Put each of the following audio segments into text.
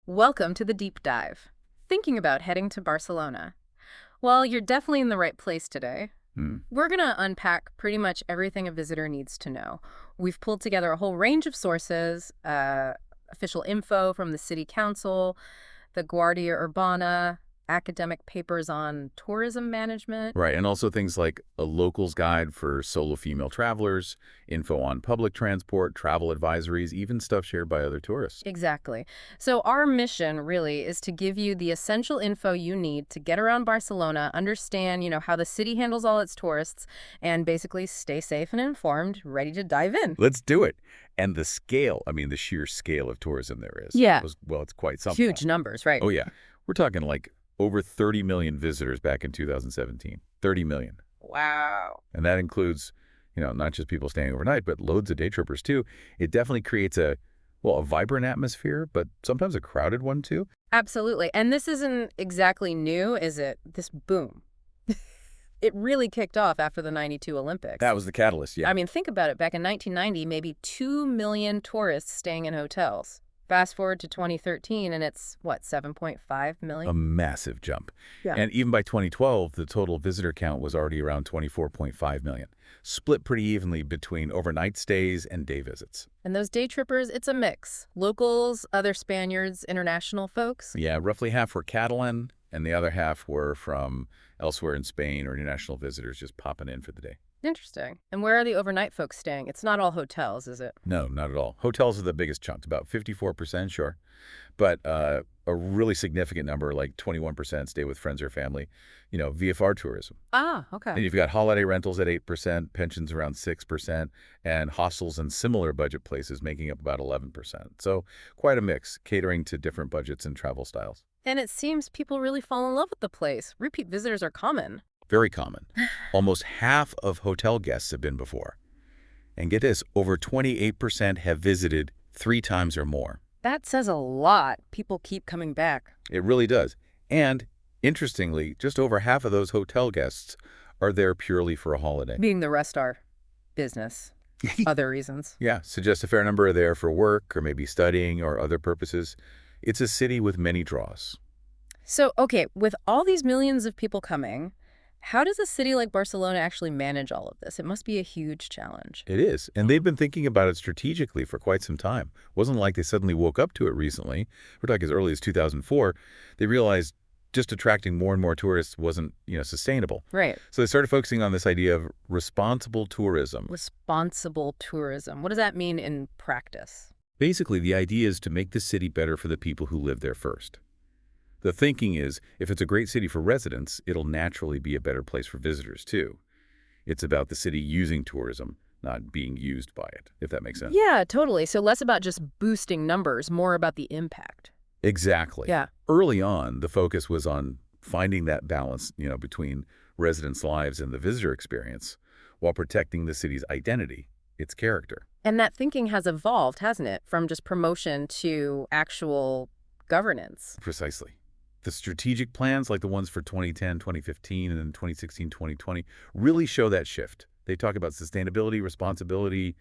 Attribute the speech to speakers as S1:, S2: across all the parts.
S1: Welcome to the deep dive. Thinking about heading to Barcelona? Well, you're definitely in the right place today.
S2: Hmm.
S1: We're going to unpack pretty much everything a visitor needs to know. We've pulled together a whole range of sources, official info from the city council, the Guardia Urbana, academic papers on tourism management.
S2: Right, and also things like a local's guide for solo female travelers, info on public transport, travel advisories, even stuff shared by other tourists.
S1: Exactly. So our mission really is to give you the essential info you need to get around Barcelona, understand, how the city handles all its tourists, and basically stay safe and informed, ready to dive in.
S2: Let's do it. And the scale, the sheer scale of tourism there is,
S1: Yeah.
S2: well, it's quite something.
S1: Huge numbers, right?
S2: Oh, yeah. We're talking like over 30 million visitors back in 2017. 30 million.
S1: Wow.
S2: And that includes, not just people staying overnight, but loads of day trippers too. It definitely creates a vibrant atmosphere, but sometimes a crowded one too.
S1: Absolutely. And this isn't exactly new, is it? This boom. It really kicked off after the '92 Olympics.
S2: That was the catalyst, yeah.
S1: Think about it. Back in 1990, maybe 2 million tourists staying in hotels. Fast forward to 2013, and it's, 7.5 million?
S2: A massive jump.
S1: Yeah.
S2: And even by 2012, the total visitor count was already around 24.5 million, split pretty evenly between overnight stays and day visits.
S1: And those day trippers, it's a mix. Locals, other Spaniards, international folks.
S2: Yeah, roughly half were Catalan, and the other half were from elsewhere in Spain or international visitors just popping in for the day.
S1: Interesting. And where are the overnight folks staying? It's not all hotels, is it?
S2: No, not at all. Hotels are the biggest chunk, about 54%, sure. But a really significant number, like 21%, stay with friends or family, VFR tourism.
S1: Ah, okay.
S2: And you've got holiday rentals at 8%, pensions around 6%, and hostels and similar budget places making up about 11%. So quite a mix, catering to different budgets and travel styles.
S1: And it seems people really fall in love with the place. Repeat visitors are common.
S2: Very common. Almost half of hotel guests have been before. And get this, over 28% have visited 3 times or more.
S1: That says a lot. People keep coming back.
S2: It really does. And interestingly, just over half of those hotel guests are there purely for a holiday.
S1: Being the rest are business, other reasons.
S2: Yeah, suggest a fair number are there for work or maybe studying or other purposes. It's a city with many draws.
S1: So, okay, with all these millions of people coming, how does a city like Barcelona actually manage all of this? It must be a huge challenge.
S2: It is. And they've been thinking about it strategically for quite some time. It wasn't like they suddenly woke up to it recently. We're talking as early as 2004. They realized just attracting more and more tourists wasn't, sustainable.
S1: Right.
S2: So they started focusing on this idea of responsible tourism.
S1: Responsible tourism. What does that mean in practice?
S2: Basically, the idea is to make the city better for the people who live there first. The thinking is, if it's a great city for residents, it'll naturally be a better place for visitors, too. It's about the city using tourism, not being used by it, if that makes sense.
S1: Yeah, totally. So less about just boosting numbers, more about the impact.
S2: Exactly.
S1: Yeah.
S2: Early on, the focus was on finding that balance, between residents' lives and the visitor experience, while protecting the city's identity, its character.
S1: And that thinking has evolved, hasn't it? From just promotion to actual governance.
S2: Precisely. The strategic plans, like the ones for 2010, 2015, and then 2016, 2020, really show that shift. They talk about sustainability, responsibility,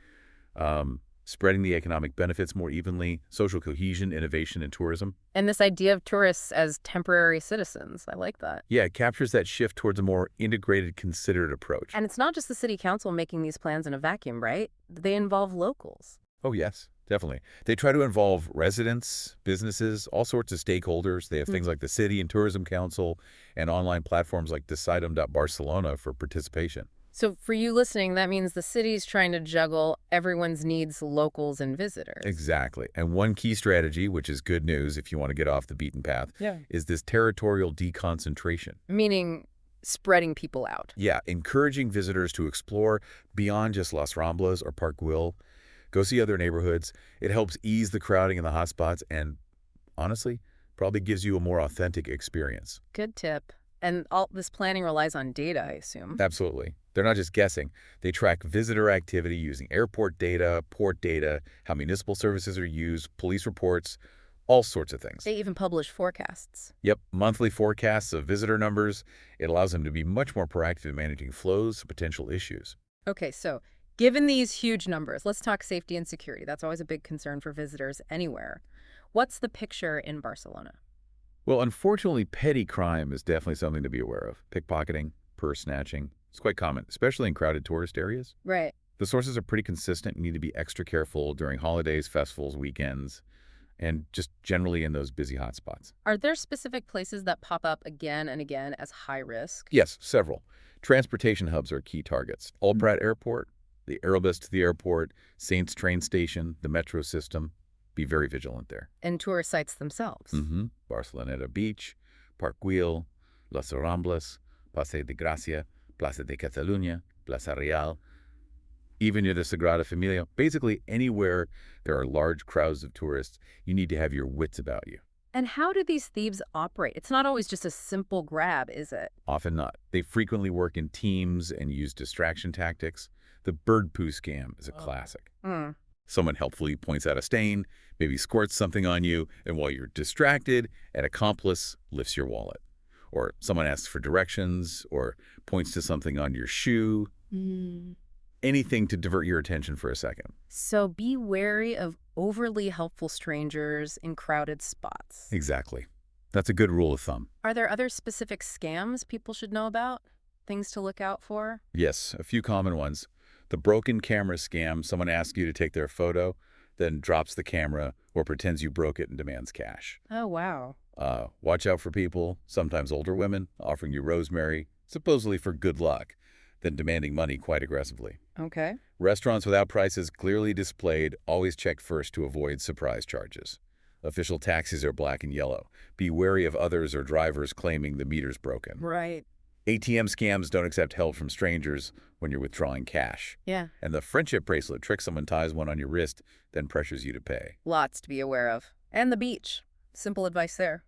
S2: spreading the economic benefits more evenly, social cohesion, innovation, and tourism.
S1: And this idea of tourists as temporary citizens, I like that.
S2: Yeah, it captures that shift towards a more integrated, considered approach.
S1: And it's not just the city council making these plans in a vacuum, right? They involve locals.
S2: Oh, yes, definitely. They try to involve residents, businesses, all sorts of stakeholders. They have things like the City and Tourism Council and online platforms like Decidem.Barcelona for participation.
S1: So for you listening, that means the city's trying to juggle everyone's needs, locals and visitors.
S2: Exactly. And one key strategy, which is good news if you want to get off the beaten path,
S1: Yeah.
S2: is this territorial deconcentration.
S1: Meaning spreading people out.
S2: Yeah, encouraging visitors to explore beyond just Las Ramblas or Park Güell. Go see other neighborhoods. It helps ease the crowding in the hotspots and, honestly, probably gives you a more authentic experience.
S1: Good tip. And all this planning relies on data, I assume.
S2: Absolutely. They're not just guessing. They track visitor activity using airport data, port data, how municipal services are used, police reports, all sorts of things.
S1: They even publish forecasts.
S2: Yep, monthly forecasts of visitor numbers. It allows them to be much more proactive in managing flows, potential issues.
S1: Okay, so given these huge numbers, let's talk safety and security. That's always a big concern for visitors anywhere. What's the picture in Barcelona?
S2: Well, unfortunately, petty crime is definitely something to be aware of. Pickpocketing, purse snatching. It's quite common, especially in crowded tourist areas.
S1: Right.
S2: The sources are pretty consistent. You need to be extra careful during holidays, festivals, weekends, and just generally in those busy hotspots.
S1: Are there specific places that pop up again and again as high risk?
S2: Yes, several. Transportation hubs are key targets. Albrat Airport, the Aerobus to the airport, Saints train station, the metro system. Be very vigilant there.
S1: And tourist sites themselves?
S2: Barceloneta Beach, Park Güell, Las Ramblas, Paseo de Gracia, Plaza de Catalunya, Plaza Real, even near the Sagrada Familia. Basically, anywhere there are large crowds of tourists, you need to have your wits about you.
S1: And how do these thieves operate? It's not always just a simple grab, is it?
S2: Often not. They frequently work in teams and use distraction tactics. The bird poo scam is a classic.
S1: Hmm.
S2: Someone helpfully points out a stain, maybe squirts something on you, and while you're distracted, an accomplice lifts your wallet. Or someone asks for directions, or points to something on your shoe. Anything to divert your attention for a second.
S1: So be wary of overly helpful strangers in crowded spots.
S2: Exactly. That's a good rule of thumb.
S1: Are there other specific scams people should know about? Things to look out for?
S2: Yes, a few common ones. The broken camera scam, someone asks you to take their photo, then drops the camera or pretends you broke it and demands cash.
S1: Oh, wow.
S2: Watch out for people, sometimes older women, offering you rosemary, supposedly for good luck, then demanding money quite aggressively.
S1: Okay.
S2: Restaurants without prices clearly displayed, always check first to avoid surprise charges. Official taxis are black and yellow. Be wary of others or drivers claiming the meter's broken.
S1: Right.
S2: ATM scams don't accept help from strangers when you're withdrawing cash.
S1: Yeah.
S2: And the friendship bracelet trick, someone ties one on your wrist, then pressures you to pay.
S1: Lots to be aware of. And the beach. Simple advice there.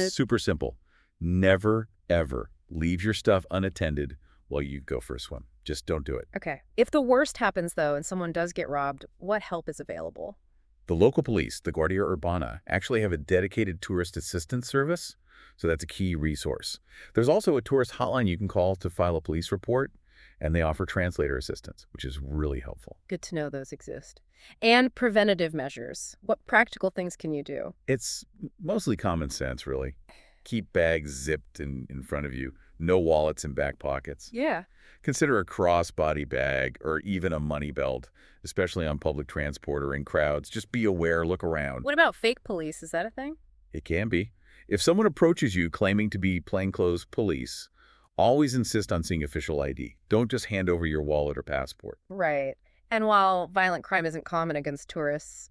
S2: Super simple. Never, ever leave your stuff unattended while you go for a swim. Just don't do it.
S1: Okay. If the worst happens, though, and someone does get robbed, what help is available?
S2: The local police, the Guardia Urbana, actually have a dedicated tourist assistance service, so that's a key resource. There's also a tourist hotline you can call to file a police report, and they offer translator assistance, which is really helpful.
S1: Good to know those exist. And preventative measures. What practical things can you do?
S2: It's mostly common sense, really. Keep bags zipped in front of you. No wallets in back pockets.
S1: Yeah.
S2: Consider a crossbody bag or even a money belt, especially on public transport or in crowds. Just be aware, look around.
S1: What about fake police? Is that a thing?
S2: It can be. If someone approaches you claiming to be plainclothes police, always insist on seeing official ID. Don't just hand over your wallet or passport.
S1: Right. And while violent crime isn't common against tourists,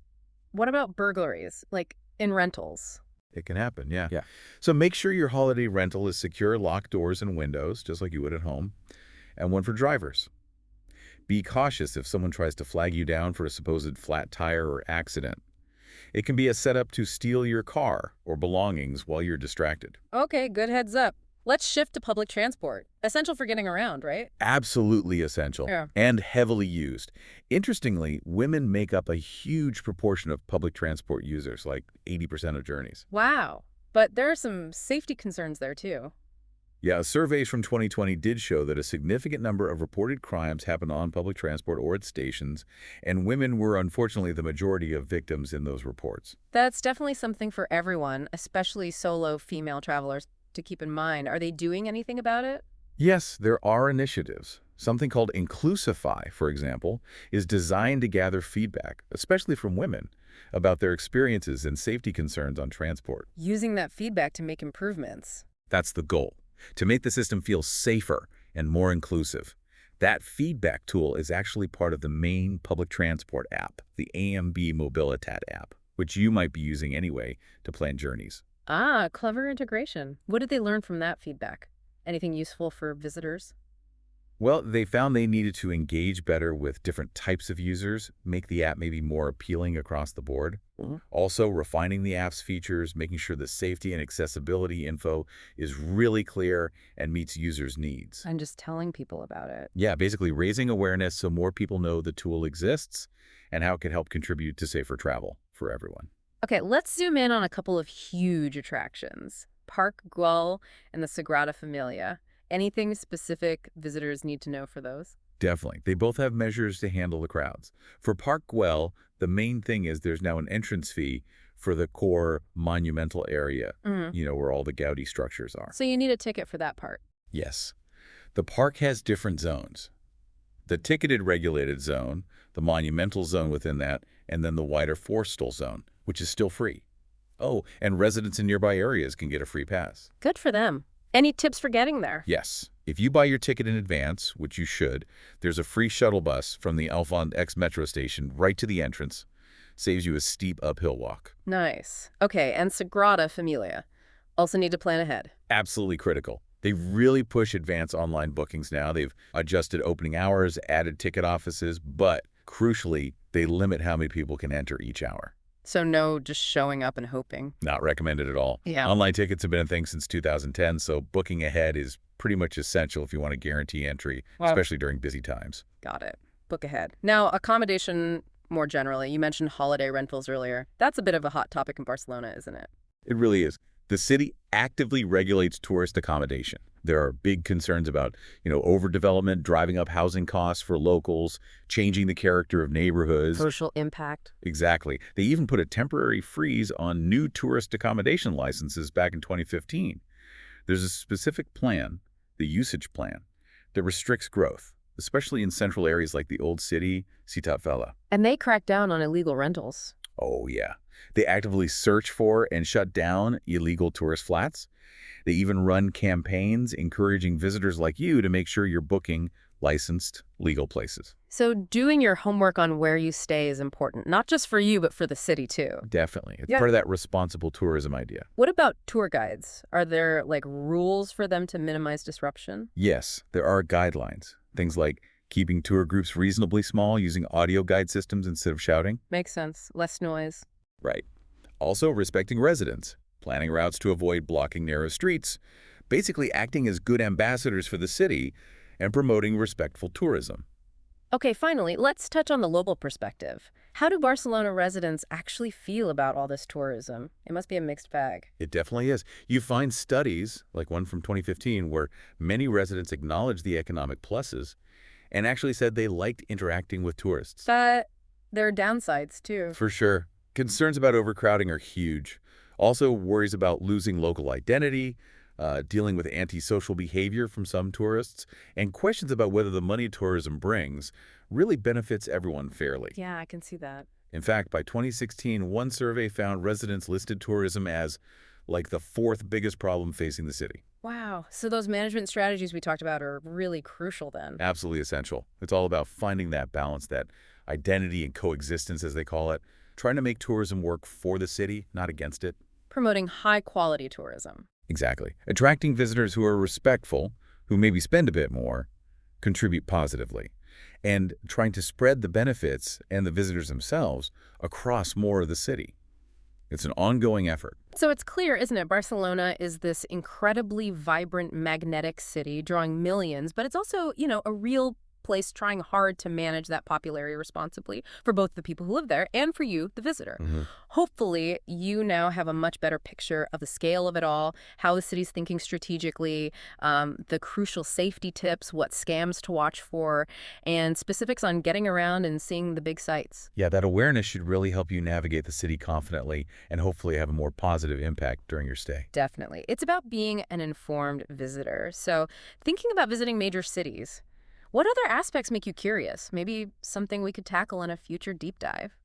S1: what about burglaries, like in rentals?
S2: It can happen, yeah. So make sure your holiday rental is secure, locked doors and windows, just like you would at home, and one for drivers. Be cautious if someone tries to flag you down for a supposed flat tire or accident. It can be a setup to steal your car or belongings while you're distracted.
S1: Okay, good heads up. Let's shift to public transport. Essential for getting around, right?
S2: Absolutely essential
S1: Yeah.
S2: and heavily used. Interestingly, women make up a huge proportion of public transport users, like 80% of journeys.
S1: Wow. But there are some safety concerns there, too.
S2: Yeah, surveys from 2020 did show that a significant number of reported crimes happened on public transport or at stations, and women were unfortunately the majority of victims in those reports.
S1: That's definitely something for everyone, especially solo female travelers, to keep in mind. Are they doing anything about it?
S2: Yes, there are initiatives. Something called Inclusify, for example, is designed to gather feedback, especially from women, about their experiences and safety concerns on transport.
S1: Using that feedback to make improvements.
S2: That's the goal, to make the system feel safer and more inclusive. That feedback tool is actually part of the main public transport app, the AMB Mobilitat app, which you might be using anyway to plan journeys.
S1: Ah, clever integration. What did they learn from that feedback? Anything useful for visitors?
S2: Well, they found they needed to engage better with different types of users, make the app maybe more appealing across the board. Also, refining the app's features, making sure the safety and accessibility info is really clear and meets users' needs.
S1: I'm just telling people about it.
S2: Yeah, basically raising awareness so more people know the tool exists and how it can help contribute to safer travel for everyone.
S1: Okay, let's zoom in on a couple of huge attractions. Park Güell and the Sagrada Familia. Anything specific visitors need to know for those?
S2: Definitely. They both have measures to handle the crowds. For Park Güell, the main thing is there's now an entrance fee for the core monumental area,
S1: Mm.
S2: where all the Gaudi structures are.
S1: So you need a ticket for that part.
S2: Yes. The park has different zones. The ticketed regulated zone, the monumental zone within that, and then the wider forestal zone, which is still free. Oh, and residents in nearby areas can get a free pass.
S1: Good for them. Any tips for getting there?
S2: Yes. If you buy your ticket in advance, which you should, there's a free shuttle bus from the Alphon X metro station right to the entrance. Saves you a steep uphill walk.
S1: Nice. Okay, and Sagrada Familia. Also need to plan ahead.
S2: Absolutely critical. They really push advanced online bookings now. They've adjusted opening hours, added ticket offices, but crucially, they limit how many people can enter each hour.
S1: So no just showing up and hoping.
S2: Not recommended at all.
S1: Yeah.
S2: Online tickets have been a thing since 2010, so booking ahead is pretty much essential if you want to guarantee entry,
S1: Wow.
S2: especially during busy times.
S1: Got it. Book ahead. Now, accommodation more generally. You mentioned holiday rentals earlier. That's a bit of a hot topic in Barcelona, isn't it?
S2: It really is. The city actively regulates tourist accommodation. There are big concerns about, overdevelopment, driving up housing costs for locals, changing the character of neighborhoods.
S1: Social impact.
S2: Exactly. They even put a temporary freeze on new tourist accommodation licenses back in 2015. There's a specific plan, the usage plan, that restricts growth, especially in central areas like the Old City, Ciutat Vella.
S1: And they crack down on illegal rentals.
S2: Oh, yeah. They actively search for and shut down illegal tourist flats. They even run campaigns encouraging visitors like you to make sure you're booking licensed, legal places.
S1: So doing your homework on where you stay is important, not just for you, but for the city too.
S2: Definitely. It's
S1: Yeah.
S2: part of that responsible tourism idea.
S1: What about tour guides? Are there rules for them to minimize disruption?
S2: Yes, there are guidelines. Things like keeping tour groups reasonably small, using audio guide systems instead of shouting.
S1: Makes sense. Less noise.
S2: Right. Also, respecting residents, planning routes to avoid blocking narrow streets, basically acting as good ambassadors for the city and promoting respectful tourism.
S1: Okay, finally, let's touch on the local perspective. How do Barcelona residents actually feel about all this tourism? It must be a mixed bag.
S2: It definitely is. You find studies, like one from 2015, where many residents acknowledged the economic pluses and actually said they liked interacting with tourists.
S1: But there are downsides too.
S2: For sure. Concerns about overcrowding are huge. Also, worries about losing local identity, dealing with antisocial behavior from some tourists, and questions about whether the money tourism brings really benefits everyone fairly.
S1: Yeah, I can see that.
S2: In fact, by 2016, one survey found residents listed tourism as like the fourth biggest problem facing the city.
S1: Wow. So those management strategies we talked about are really crucial then.
S2: Absolutely essential. It's all about finding that balance, that identity and coexistence, as they call it, trying to make tourism work for the city, not against it.
S1: Promoting high-quality tourism.
S2: Exactly. Attracting visitors who are respectful, who maybe spend a bit more, contribute positively, and trying to spread the benefits and the visitors themselves across more of the city. It's an ongoing effort.
S1: So it's clear, isn't it? Barcelona is this incredibly vibrant, magnetic city drawing millions, but it's also, a real place trying hard to manage that popularity responsibly for both the people who live there and for you, the visitor. Hopefully, you now have a much better picture of the scale of it all, how the city's thinking strategically, the crucial safety tips, what scams to watch for, and specifics on getting around and seeing the big sights.
S2: Yeah, that awareness should really help you navigate the city confidently and hopefully have a more positive impact during your stay.
S1: Definitely. It's about being an informed visitor. So thinking about visiting major cities, what other aspects make you curious? Maybe something we could tackle in a future deep dive.